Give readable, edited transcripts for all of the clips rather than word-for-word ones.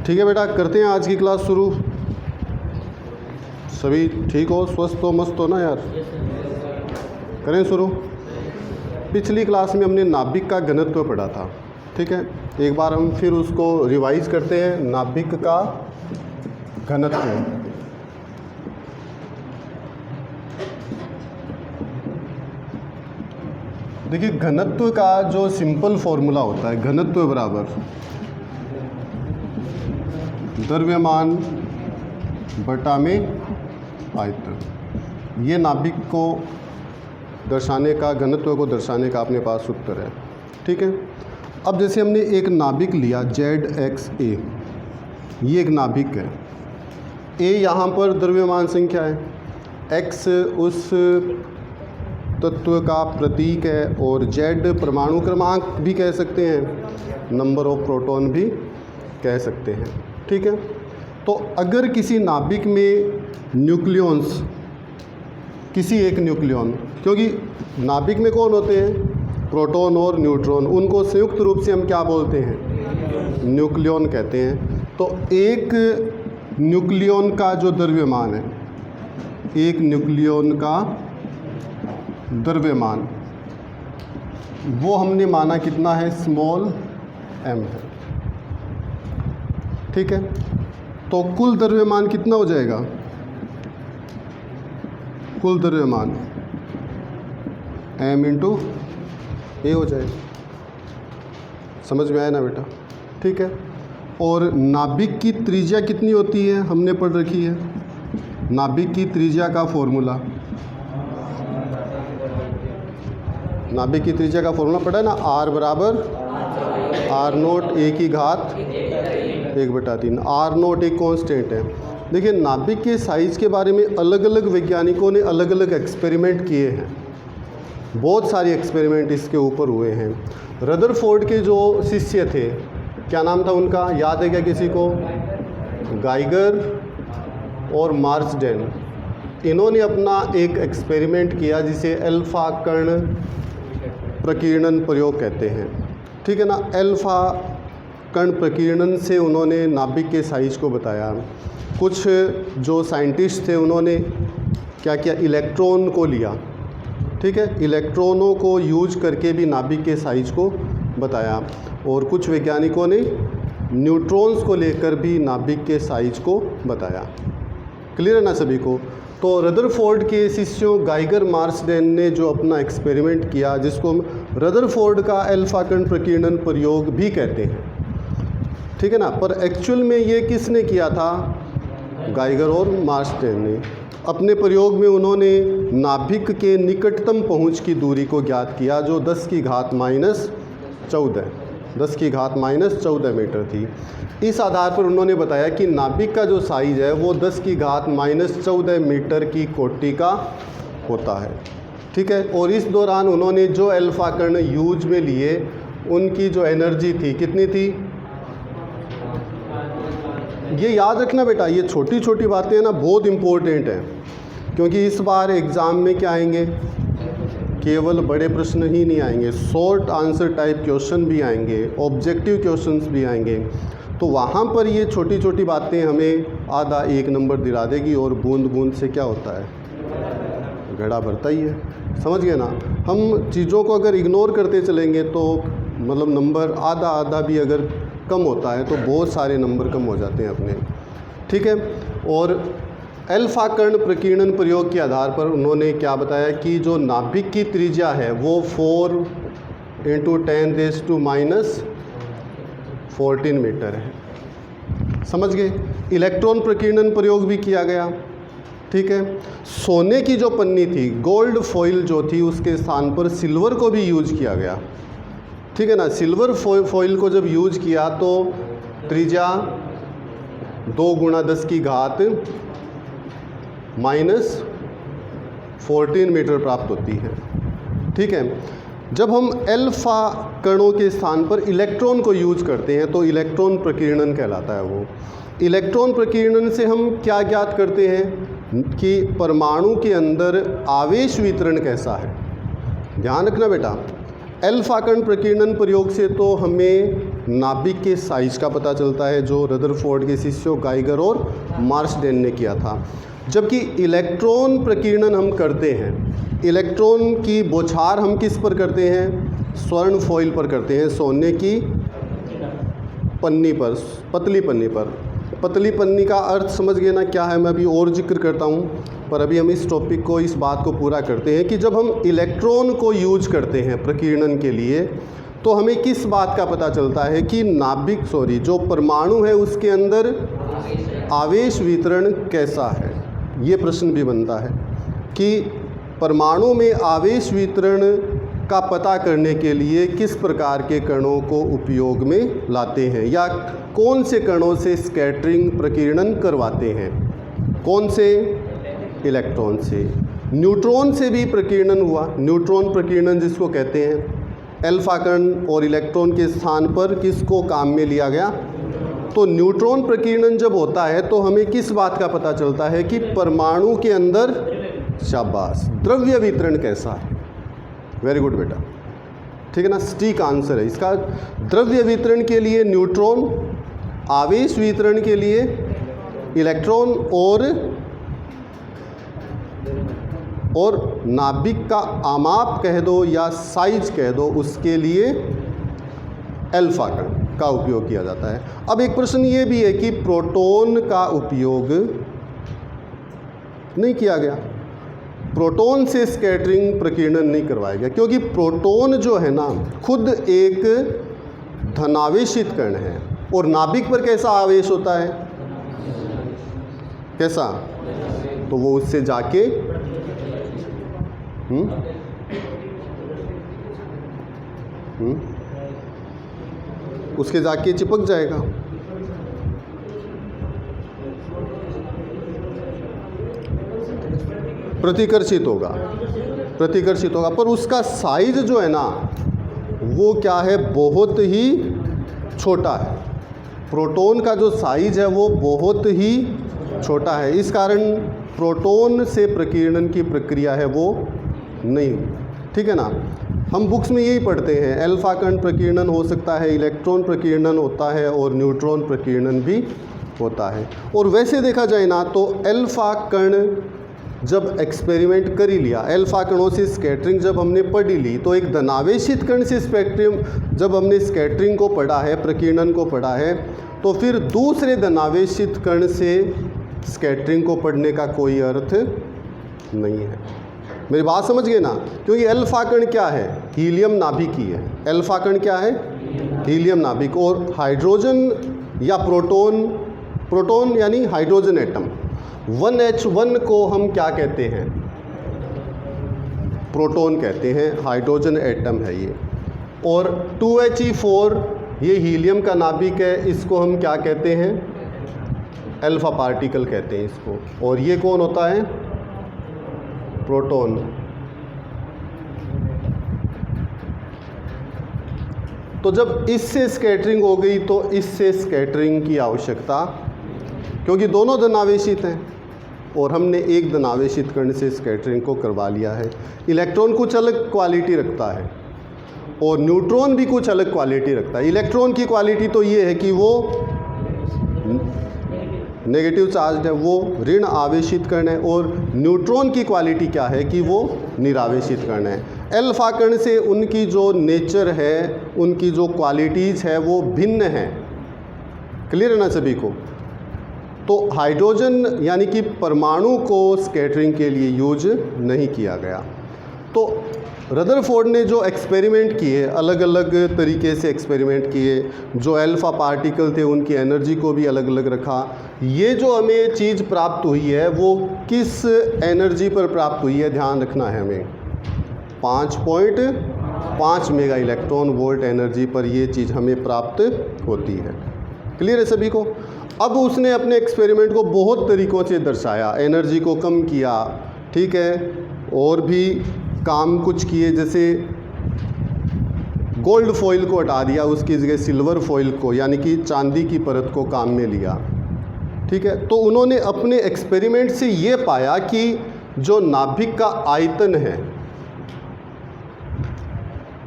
ठीक है बेटा, करते हैं आज की क्लास शुरू। सभी ठीक हो, स्वस्थ हो, मस्त हो ना यार? करें शुरू। पिछली क्लास में हमने नाभिक का घनत्व पढ़ा था, ठीक है। एक बार हम फिर उसको रिवाइज करते हैं। नाभिक का घनत्व, देखिए घनत्व का जो सिंपल फॉर्मूला होता है, घनत्व बराबर द्रव्यमान बटा में आयतन। ये नाभिक को दर्शाने का, घनत्व को दर्शाने का अपने पास उत्तर है, ठीक है। अब जैसे हमने एक नाभिक लिया ZXA, ये एक नाभिक है। A यहाँ पर द्रव्यमान संख्या है, X उस तत्व का प्रतीक है और Z परमाणु क्रमांक भी कह सकते हैं, नंबर ऑफ प्रोटॉन भी कह सकते हैं, ठीक है। तो अगर किसी नाभिक में न्यूक्लियॉन्स, किसी एक न्यूक्लियॉन, क्योंकि नाभिक में कौन होते हैं? प्रोटॉन और न्यूट्रॉन, उनको संयुक्त रूप से हम क्या बोलते हैं? न्यूक्लियॉन कहते हैं। तो एक न्यूक्लियॉन का जो द्रव्यमान है, एक न्यूक्लियॉन का द्रव्यमान, वो हमने माना कितना है? स्मॉल m है, ठीक है। तो कुल द्रव्यमान कितना हो जाएगा? कुल द्रव्यमान m इंटू a हो जाएगा। समझ में आया ना बेटा? ठीक है। और नाभिक की त्रिज्या कितनी होती है? हमने पढ़ रखी है नाभिक की त्रिज्या का फॉर्मूला। नाभिक की त्रिज्या का फॉर्मूला पढ़ा है ना, R बराबर R0 a की घात 1/3। R0 एक कांस्टेंट है। देखिए नाभिक के साइज के बारे में अलग अलग वैज्ञानिकों ने अलग अलग एक्सपेरिमेंट किए हैं, बहुत सारे एक्सपेरिमेंट इसके ऊपर हुए हैं। रदरफोर्ड के जो शिष्य थे, क्या नाम था उनका, याद है क्या किसी को? गाइगर और मार्सडेन। इन्होंने अपना एक एक्सपेरिमेंट किया जिसे अल्फा कण प्रकीर्णन प्रयोग कहते हैं, ठीक है ना। अल्फा कण प्रकीर्णन से उन्होंने नाभिक के साइज को बताया। कुछ जो साइंटिस्ट थे उन्होंने क्या किया? इलेक्ट्रॉन को लिया, ठीक है। इलेक्ट्रॉनों को यूज करके भी नाभिक के साइज को बताया। और कुछ वैज्ञानिकों ने न्यूट्रॉन्स को लेकर भी नाभिक के साइज को बताया। क्लियर है ना सभी को? तो रदरफोर्ड के शिष्यों गाइगर मार्सडेन ने जो अपना एक्सपेरिमेंट किया, जिसको हम रदरफोर्ड का अल्फा कण प्रकीर्णन प्रयोग भी कहते हैं, ठीक है ना। पर एक्चुअल में ये किसने किया था? गाइगर और मार्सडेन ने। अपने प्रयोग में उन्होंने नाभिक के निकटतम पहुंच की दूरी को ज्ञात किया, जो 10 की घात -14 मीटर थी। इस आधार पर उन्होंने बताया कि नाभिक का जो साइज है वो 10 की घात -14 मीटर की कोटि का होता है, ठीक है। और इस दौरान उन्होंने जो अल्फा कण यूज में लिए, उनकी जो एनर्जी थी कितनी थी? ये याद रखना बेटा, ये छोटी छोटी बातें हैं ना, बहुत इम्पोर्टेंट हैं। क्योंकि इस बार एग्ज़ाम में क्या आएंगे? केवल बड़े प्रश्न ही नहीं आएंगे, शॉर्ट आंसर टाइप क्वेश्चन भी आएंगे, ऑब्जेक्टिव क्वेश्चंस भी आएंगे। तो वहाँ पर ये छोटी छोटी बातें हमें आधा 1 नंबर दिला देगी। और बूंद बूंद से क्या होता है? घड़ा भरता ही है। समझ गए ना? हम चीज़ों को अगर इग्नोर करते चलेंगे तो मतलब नंबर आधा आधा भी अगर कम होता है तो बहुत सारे नंबर कम हो जाते हैं अपने, ठीक है। और अल्फा कण प्रकीर्णन प्रयोग के आधार पर उन्होंने क्या बताया कि जो नाभिक की त्रिज्या है वो 4 × 10⁻14 मीटर है। समझ गए? इलेक्ट्रॉन प्रकीर्णन प्रयोग भी किया गया, ठीक है। सोने की जो पन्नी थी, गोल्ड फॉइल जो थी, उसके स्थान पर सिल्वर को भी यूज किया गया, ठीक है ना। सिल्वर फॉइल को जब यूज किया तो त्रिज्या 2 × 10 की घात -14 मीटर प्राप्त होती है, ठीक है। जब हम अल्फा कणों के स्थान पर इलेक्ट्रॉन को यूज करते हैं तो इलेक्ट्रॉन प्रकीर्णन कहलाता है वो। इलेक्ट्रॉन प्रकीर्णन से हम क्या ज्ञात करते हैं कि परमाणु के अंदर आवेश वितरण कैसा है। ध्यान रखना बेटा, अल्फा कण प्रकीर्णन प्रयोग से तो हमें नाभिक के साइज का पता चलता है, जो रदरफोर्ड के शिष्यों गाइगर और मार्शडेन ने किया था। जबकि इलेक्ट्रॉन प्रकीर्णन हम करते हैं, इलेक्ट्रॉन की बौछार हम किस पर करते हैं? स्वर्ण फॉइल पर करते हैं, सोने की पन्नी पर, पतली पन्नी पर। पतली पन्नी का अर्थ समझ गए ना क्या है? मैं अभी और जिक्र करता हूँ, पर अभी हम इस टॉपिक को, इस बात को पूरा करते हैं कि जब हम इलेक्ट्रॉन को यूज करते हैं प्रकीर्णन के लिए, तो हमें किस बात का पता चलता है कि नाभिक जो परमाणु है उसके अंदर आवेश वितरण कैसा है। ये प्रश्न भी बनता है कि परमाणु में आवेश वितरण का पता करने के लिए किस प्रकार के कणों को उपयोग में लाते हैं, या कौन से कणों से स्कैटरिंग प्रकीर्णन करवाते हैं। कौन से? इलेक्ट्रॉन से। न्यूट्रॉन से भी प्रकीर्णन हुआ, न्यूट्रॉन प्रकीर्णन जिसको कहते हैं। अल्फा कण और इलेक्ट्रॉन के स्थान पर किसको काम में लिया गया? तो न्यूट्रॉन प्रकीर्णन जब होता है तो हमें किस बात का पता चलता है कि परमाणु के अंदर, शाबाश, द्रव्य वितरण कैसा है। वेरी गुड बेटा, ठीक है ना, सटीक आंसर है इसका। द्रव्य वितरण के लिए न्यूट्रॉन, आवेश वितरण के लिए इलेक्ट्रॉन, और नाभिक का आमाप कह दो या साइज कह दो, उसके लिए अल्फा कण का उपयोग किया जाता है। अब एक प्रश्न ये भी है कि प्रोटॉन का उपयोग नहीं किया गया, प्रोटॉन से स्कैटरिंग प्रकीर्णन नहीं करवाया गया, क्योंकि प्रोटॉन जो है ना खुद एक धनावेशित कण है। और नाभिक पर कैसा आवेश होता है? कैसा? तो वो उससे जाके उसके जाके चिपक जाएगा। प्रतिकर्षित होगा, प्रतिकर्षित होगा, पर उसका साइज जो है ना वो क्या है? बहुत ही छोटा है। प्रोटॉन का जो साइज है वो बहुत ही छोटा है, इस कारण प्रोटॉन से प्रकीर्णन की प्रक्रिया है वो नहीं, ठीक है ना। हम बुक्स में यही पढ़ते हैं, अल्फा कण प्रकीर्णन हो सकता है, इलेक्ट्रॉन प्रकीर्णन होता है और न्यूट्रॉन प्रकीर्णन भी होता है। और वैसे देखा जाए ना तो अल्फा कण जब एक्सपेरिमेंट कर ही लिया, अल्फा कणों से स्कैटरिंग जब हमने पढ़ ही ली, तो एक धनावेशित कण से स्पेक्ट्रम जब हमने स्कैटरिंग को पढ़ा है, प्रकीर्णन को पढ़ा है, तो फिर दूसरे धनावेशित कण से स्कैटरिंग को पढ़ने का कोई अर्थ नहीं है। मेरी बात समझ गए ना? क्योंकि अल्फा कण क्या है? हीलियम नाभिकी है। अल्फा कण क्या है? हीलियम नाभिक। और हाइड्रोजन या प्रोटॉन, प्रोटॉन यानी हाइड्रोजन एटम, 1H1 को हम क्या कहते हैं? प्रोटॉन कहते हैं, हाइड्रोजन एटम है ये। और 2He4 ये हीलियम का नाभिक है, इसको हम क्या कहते हैं? अल्फा पार्टिकल कहते हैं इसको। और ये कौन होता है? प्रोटॉन। तो जब इससे स्कैटरिंग हो गई तो इससे स्कैटरिंग की आवश्यकता, क्योंकि दोनों धनावेशित हैं और हमने एक धनावेशित कण से स्कैटरिंग को करवा लिया है। इलेक्ट्रॉन कुछ अलग क्वालिटी रखता है और न्यूट्रॉन भी कुछ अलग क्वालिटी रखता है। इलेक्ट्रॉन की क्वालिटी तो ये है कि वो नेगेटिव चार्ज है, वो ऋण आवेशित कण है, और न्यूट्रॉन की क्वालिटी क्या है कि वो निरावेशित कण है। अल्फा कण से उनकी जो नेचर है, उनकी जो क्वालिटीज़ है वो भिन्न है। क्लियर है ना सभी को? तो हाइड्रोजन यानी कि परमाणु को स्कैटरिंग के लिए यूज नहीं किया गया। तो रदरफोर्ड ने जो एक्सपेरिमेंट किए, अलग अलग तरीके से एक्सपेरिमेंट किए, जो अल्फा पार्टिकल थे उनकी एनर्जी को भी अलग अलग रखा। ये जो हमें चीज़ प्राप्त हुई है वो किस एनर्जी पर प्राप्त हुई है? ध्यान रखना है हमें, 5.5 मेगा इलेक्ट्रॉन वोल्ट एनर्जी पर ये चीज़ हमें प्राप्त होती है। क्लियर है सभी को? अब उसने अपने एक्सपेरिमेंट को बहुत तरीक़ों से दर्शाया, एनर्जी को कम किया, ठीक है, और भी काम कुछ किए, जैसे गोल्ड फॉइल को हटा दिया, उसकी जगह सिल्वर फॉइल को यानी कि चांदी की परत को काम में लिया, ठीक है। तो उन्होंने अपने एक्सपेरिमेंट से ये पाया कि जो नाभिक का आयतन है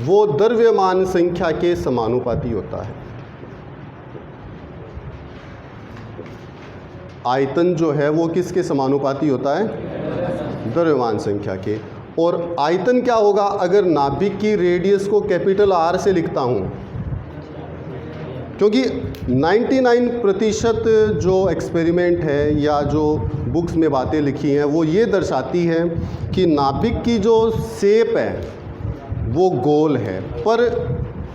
वो द्रव्यमान संख्या के समानुपाती होता है। आयतन जो है वो किसके समानुपाती होता है? द्रव्यमान संख्या के। और आयतन क्या होगा अगर नाभिक की रेडियस को कैपिटल आर से लिखता हूँ? क्योंकि 99% जो एक्सपेरिमेंट है या जो बुक्स में बातें लिखी हैं वो ये दर्शाती है कि नाभिक की जो शेप है वो गोल है, पर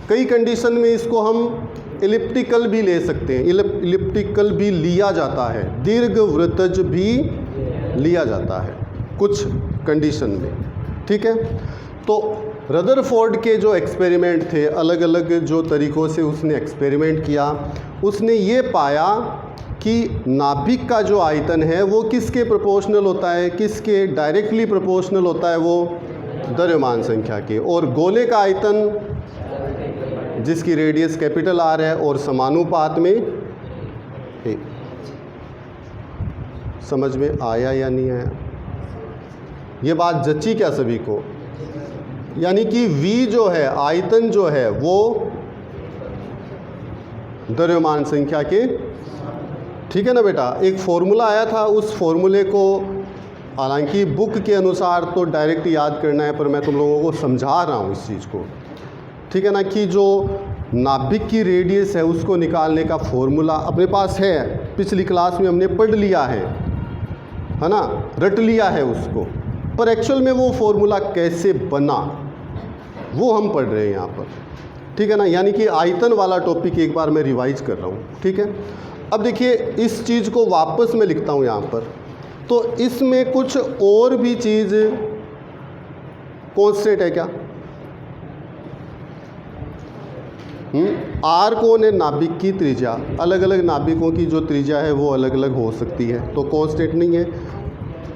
कई कंडीशन में इसको हम इलिप्टिकल भी ले सकते हैं, इलिप्टिकल भी लिया जाता है, दीर्घवृत्तज भी लिया जाता है कुछ कंडीशन में, ठीक है। तो रदरफोर्ड के जो एक्सपेरिमेंट थे, अलग अलग जो तरीक़ों से उसने एक्सपेरिमेंट किया, उसने ये पाया कि नाभिक का जो आयतन है वो किसके प्रोपोर्शनल होता है, किसके डायरेक्टली प्रोपोर्शनल होता है, वो द्रव्यमान संख्या के। और गोले का आयतन जिसकी रेडियस कैपिटल आर है और समानुपात में है। समझ में आया या नहीं आया? ये बात जच्ची क्या सभी को? यानी कि V जो है, आयतन जो है वो द्रव्यमान संख्या के, ठीक है ना बेटा। एक फॉर्मूला आया था, उस फॉर्मूले को हालांकि बुक के अनुसार तो डायरेक्ट याद करना है, पर मैं तुम लोगों को समझा रहा हूँ इस चीज़ को, ठीक है ना, कि जो नाभिक की रेडियस है उसको निकालने का फॉर्मूला अपने पास है, पिछली क्लास में हमने पढ़ लिया है ना, रट लिया है उसको, पर एक्चुअल में वो फॉर्मूला कैसे बना वो हम पढ़ रहे हैं यहाँ पर, ठीक है ना। यानी कि आयतन वाला टॉपिक एक बार मैं रिवाइज कर रहा हूँ, ठीक है। अब देखिए इस चीज़ को वापस मैं लिखता हूँ यहाँ पर, तो इसमें कुछ और भी चीज़ कॉन्स्टेंट है क्या? आर कौन है? नाभिक की त्रिज्या। अलग अलग नाभिकों की जो त्रिज्या है वो अलग अलग हो सकती है, तो कॉन्स्टेंट नहीं है।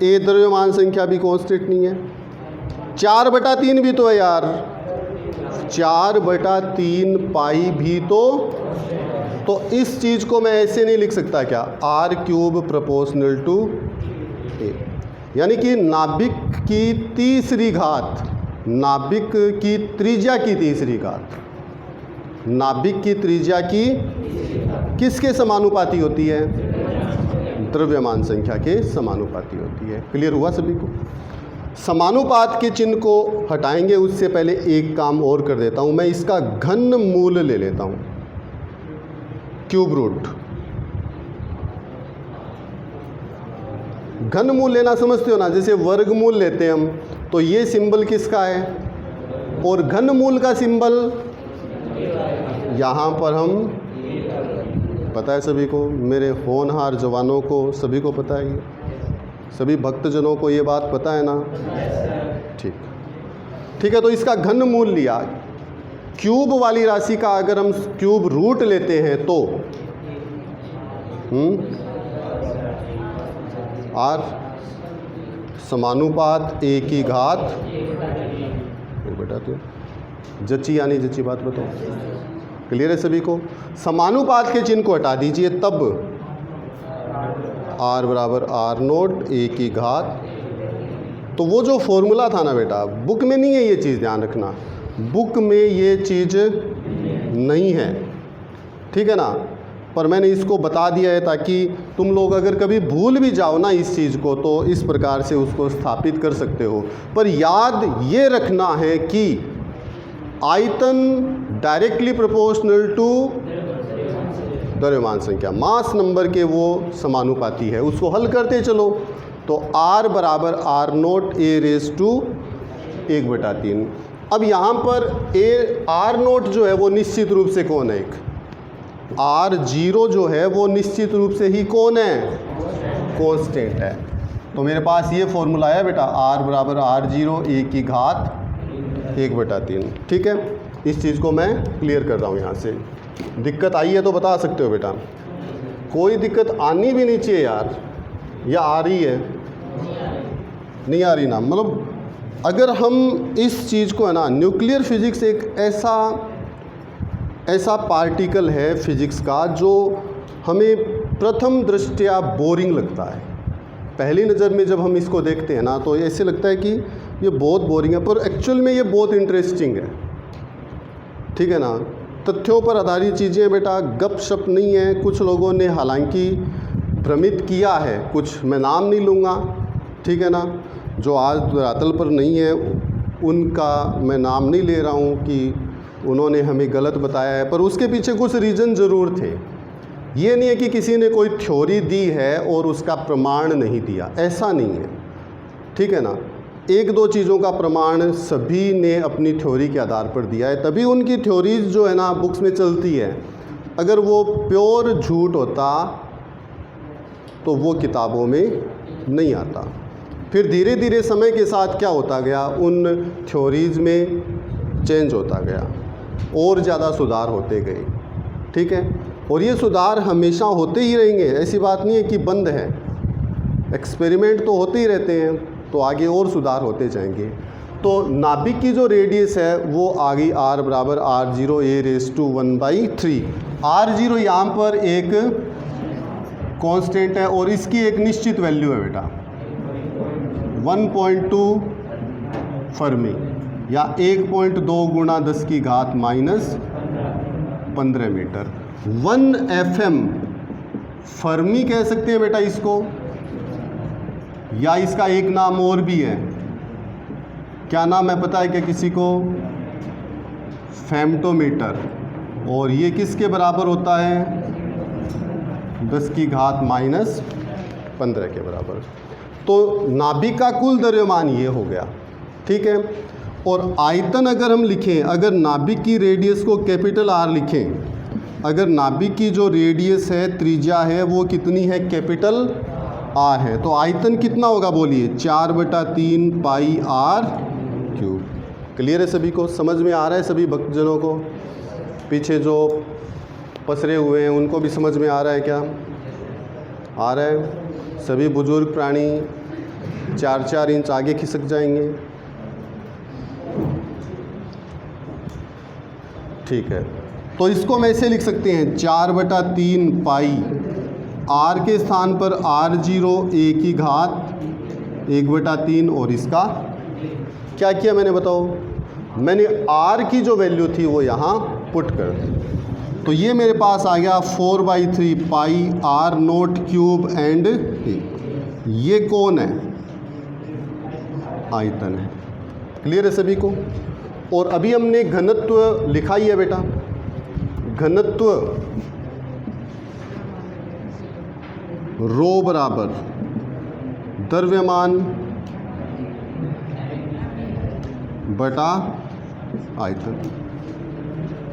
ए द्रव्यमान संख्या भी कॉन्स्टेंट नहीं है। 4/3 भी तो है यार, 4/3 पाई भी तो इस चीज़ को मैं ऐसे नहीं लिख सकता क्या? r³ प्रोपोर्शनल टू ए, यानी कि नाभिक की तीसरी घात, नाभिक की त्रिज्या की तीसरी घात, नाभिक की त्रिज्या की किसके समानुपाती होती है? द्रव्यमान संख्या के समानुपाती होती है। क्लियर हुआ सभी को? समानुपात के चिन्ह को हटाएंगे उससे पहले एक काम और कर देता हूं, मैं इसका घन मूल ले लेता हूं, क्यूब रूट। घन मूल लेना समझते हो ना, जैसे वर्गमूल लेते हैं हम, तो ये सिंबल किसका है और घन मूल का सिंबल यहाँ पर हम, पता है सभी को, मेरे होनहार जवानों को सभी को पता है, ये सभी भक्तजनों को ये बात पता है ना? ठीक है। तो इसका घन मूल लिया, क्यूब वाली राशि का अगर हम क्यूब रूट लेते हैं तो आर समानुपात ए की घात, बेटा तो जच्ची यानी जच्ची बात बताओ, क्लियर है सभी को? समानुपात के चिन्ह को हटा दीजिए, तब r बराबर r0 ए की घात। तो वो जो फॉर्मूला था ना बेटा, बुक में नहीं है ये चीज़, ध्यान रखना, बुक में ये चीज़ नहीं है, ठीक है ना, पर मैंने इसको बता दिया है ताकि तुम लोग अगर कभी भूल भी जाओ ना इस चीज़ को तो इस प्रकार से उसको स्थापित कर सकते हो। पर याद ये रखना है कि आयतन डायरेक्टली प्रोपोर्शनल टू द्रव्यमान संख्या, मास नंबर के वो समानुपाती है, उसको हल करते चलो। तो r बराबर r0 a रेज़ टू 1/3। अब यहाँ पर r0 जो है वो निश्चित रूप से कौन है? एक r0 जो है वो निश्चित रूप से ही कौन है? कांस्टेंट है। तो मेरे पास ये फॉर्मूला है बेटा, r बराबर r0 a की घात 1/3, ठीक है। इस चीज़ को मैं क्लियर कर रहा हूँ। यहाँ से दिक्कत आई है तो बता सकते हो बेटा, कोई दिक्कत आनी भी नहीं चाहिए यार, या आ रही है? नहीं आ रही ना, मतलब अगर हम इस चीज़ को है ना, न्यूक्लियर फिजिक्स एक ऐसा पार्टिकल है फिजिक्स का जो हमें प्रथम दृष्टया बोरिंग लगता है। पहली नज़र में जब हम इसको देखते हैं ना तो ऐसे लगता है कि ये बहुत बोरिंग है, पर एक्चुअल में ये बहुत इंटरेस्टिंग है, ठीक है ना। तथ्यों पर आधारित चीज़ें बेटा, गप शप नहीं है। कुछ लोगों ने हालांकि भ्रमित किया है, कुछ मैं नाम नहीं लूँगा, ठीक है ना, जो आज धरातल पर नहीं है उनका मैं नाम नहीं ले रहा हूँ कि उन्होंने हमें गलत बताया है, पर उसके पीछे कुछ रीज़न ज़रूर थे। ये नहीं है कि किसी ने कोई थ्योरी दी है और उसका प्रमाण नहीं दिया, ऐसा नहीं है, ठीक है ना। एक दो चीज़ों का प्रमाण सभी ने अपनी थ्योरी के आधार पर दिया है, तभी उनकी थ्योरीज जो है ना बुक्स में चलती है। अगर वो प्योर झूठ होता तो वो किताबों में नहीं आता। फिर धीरे धीरे समय के साथ क्या होता गया, उन थ्योरीज में चेंज होता गया और ज़्यादा सुधार होते गए, ठीक है। और ये सुधार हमेशा होते ही रहेंगे, ऐसी बात नहीं है कि बंद है, एक्सपेरिमेंट तो होते ही रहते हैं, तो आगे और सुधार होते जाएंगे। तो नाभिक की जो रेडियस है वो आ गई r बराबर r0 a⁻1/3। r0 यहाँ पर एक कांस्टेंट है और इसकी एक निश्चित वैल्यू है बेटा 1.2 फर्मी या 1.2 गुणा 10⁻⁻15 मीटर। 1 FM फर्मी कह सकते हैं बेटा इसको, या इसका एक नाम और भी है, क्या नाम है पता है क्या किसी को? फेम्टोमीटर। और ये किसके बराबर होता है? 10⁻⁻15 के बराबर। तो नाभिक का कुल द्रव्यमान ये हो गया, ठीक है। और आयतन अगर हम लिखें, अगर नाभिक की रेडियस को कैपिटल R लिखें, अगर नाभिक की जो रेडियस है, त्रिज्या है, वो कितनी है? कैपिटल R है, तो आयतन कितना होगा बोलिए? 4/3 पाई r³। क्लियर है सभी को? समझ में आ रहा है सभी भक्तजनों को? पीछे जो पसरे हुए हैं उनको भी समझ में आ रहा है क्या? आ रहा है? सभी बुजुर्ग प्राणी 4-4 इंच आगे खिसक जाएंगे, ठीक है। तो इसको हम ऐसे लिख सकते हैं 4/3 पाई, r के स्थान पर r0 a⁻1/3 और इसका क्या किया मैंने बताओ? मैंने r की जो वैल्यू थी वो यहाँ पुट कर दी, तो ये मेरे पास आ गया 4/3 पाई r0³ एंड ये कौन है? आयतन है। क्लियर है सभी को? और अभी हमने घनत्व लिखा ही है बेटा, घनत्व रो बराबर द्रव्यमान बटा आयतन।